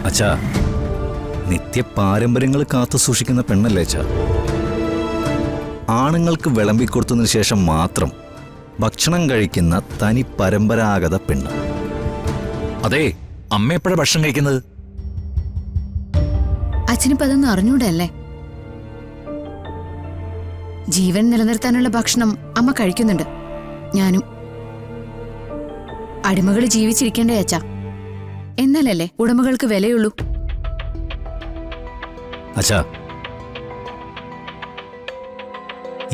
അച്ഛാ, നിത്യ പാരമ്പര്യങ്ങൾ കാത്തു സൂക്ഷിക്കുന്ന പെണ്ണല്ലേ അച്ഛാ. ആണുങ്ങൾക്ക് വിളമ്പിക്കൊടുത്തതിന് ശേഷം മാത്രം ഭക്ഷണം കഴിക്കുന്ന തനി പരമ്പരാഗത പെണ്ണ്. അതെ, അമ്മ എപ്പോഴാണ് ഭക്ഷണം കഴിക്കുന്നത്? അച്ഛനിപ്പോ അതൊന്നും അറിഞ്ഞൂടല്ലേ? ജീവൻ നിലനിർത്താനുള്ള ഭക്ഷണം അമ്മ കഴിക്കുന്നുണ്ട്, ഞാനും. അടിമകൾ ജീവിച്ചിരിക്കേണ്ടേ അച്ഛാ, എന്നാലല്ലേ ഉടമകൾക്ക് വിലയുള്ളൂ. അച്ഛാ,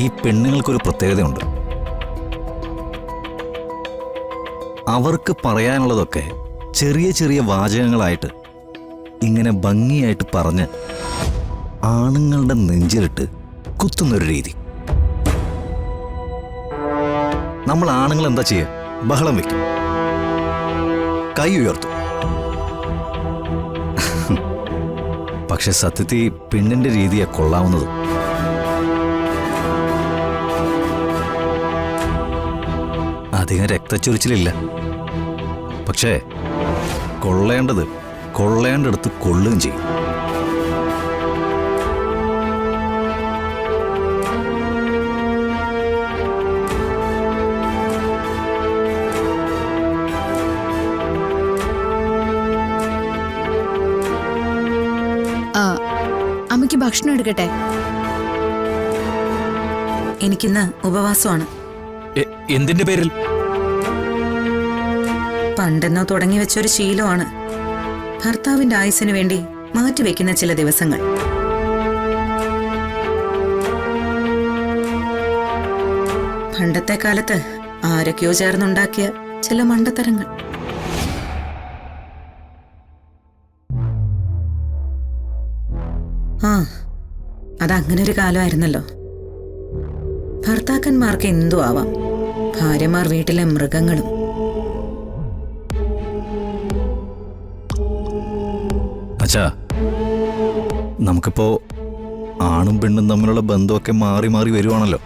ഈ പെണ്ണുങ്ങൾക്കൊരു പ്രത്യേകതയുണ്ട്. അവർക്ക് പറയാനുള്ളതൊക്കെ ചെറിയ ചെറിയ വാചകങ്ങളായിട്ട് ഇങ്ങനെ ഭംഗിയായിട്ട് പറഞ്ഞ് ആണുങ്ങളുടെ നെഞ്ചിലിട്ട് കുത്തുന്നൊരു രീതി. നമ്മൾ ആണുങ്ങൾ എന്താ ചെയ്യുക? ബഹളം വെക്കും, കൈ ഉയർത്തും. പക്ഷെ സത്യത്തിൽ പെണ്ണിന്റെ രീതിയാ കൊള്ളാവുന്നത്. അധികം രക്തച്ചൊരിച്ചിലില്ല, പക്ഷേ കൊള്ളേണ്ടത് കൊള്ളേണ്ടടുത്ത് കൊള്ളുകയും ചെയ്യും. അമ്മയ്ക്ക് ഭക്ഷണം എടുക്കട്ടെ? എനിക്കിന്ന് ഉപവാസമാണ്. എന്തിന്റെ പേരിൽ? പണ്ടെന്നോ തുടങ്ങി വെച്ചൊരു ശീലമാണ്. ഭർത്താവിന്റെ ആയുസ്സിന് വേണ്ടി മാറ്റിവെക്കുന്ന ചില ദിവസങ്ങൾ. പണ്ടത്തെ കാലത്ത് ആരൊക്കെയോ ചേർന്നുണ്ടാക്കിയ ചില മണ്ടത്തരങ്ങൾ. ആ, അതങ്ങനൊരു കാലമായിരുന്നല്ലോ. ഭർത്താക്കന്മാർക്ക് എന്തു ആവാം, ഭാര്യമാർ വീട്ടിലെ മൃഗങ്ങളും. അച്ഛാ, നമുക്കിപ്പോ ആണും പെണ്ണും തമ്മിലുള്ള ബന്ധമൊക്കെ മാറി മാറി വരുവാണല്ലോ.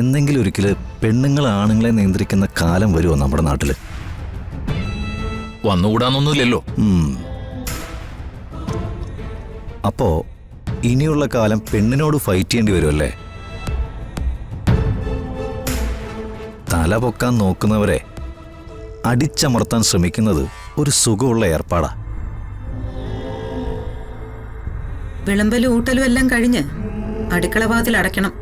എന്തെങ്കിലും ഒരിക്കല് പെണ്ണുങ്ങൾ ആണുങ്ങളെ നിയന്ത്രിക്കുന്ന കാലം വരുമോ നമ്മുടെ നാട്ടില്? വന്നുകൂടാന്നൊന്നുമില്ലല്ലോ. അപ്പോ ഇനിയുള്ള കാലം പെണ്ണിനോട് ഫൈറ്റ് ചെയ്യേണ്ടി വരുമല്ലേ? തല പൊക്കാൻ നോക്കുന്നവരെ അടിച്ചമർത്താൻ ശ്രമിക്കുന്നത് ഒരു സുഖമുള്ള ഏർപ്പാടാ. വിളമ്പലും ഊട്ടലും എല്ലാം കഴിഞ്ഞ് അടുക്കളവാതിൽ അടയ്ക്കണം.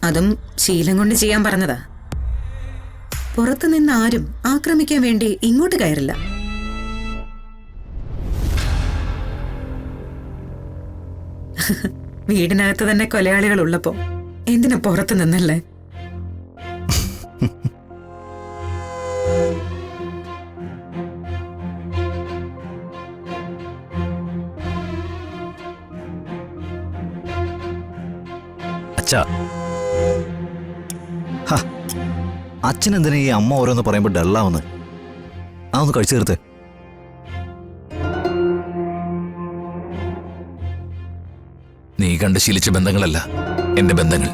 അതും ശീലം കൊണ്ട് ചെയ്യാൻ പറഞ്ഞതാ. പുറത്തു നിന്ന് ആരും ആക്രമിക്കാൻ വേണ്ടി ഇങ്ങോട്ട് കയറില്ല. വീടിനകത്ത് തന്നെ കൊലയാളികൾ ഉള്ളപ്പോ എന്തിനാ പുറത്തു നിന്നല്ലേ? അച്ഛാ, അച്ഛനെന്തിനാ ഈ അമ്മ ഓരോന്ന് പറയുമ്പോ ഡള്ളാവുന്ന്? അതൊന്ന് കഴിച്ചു തീർത്ത്. നീ കണ്ട് ശീലിച്ച ബന്ധങ്ങളല്ല എന്റെ ബന്ധങ്ങൾ.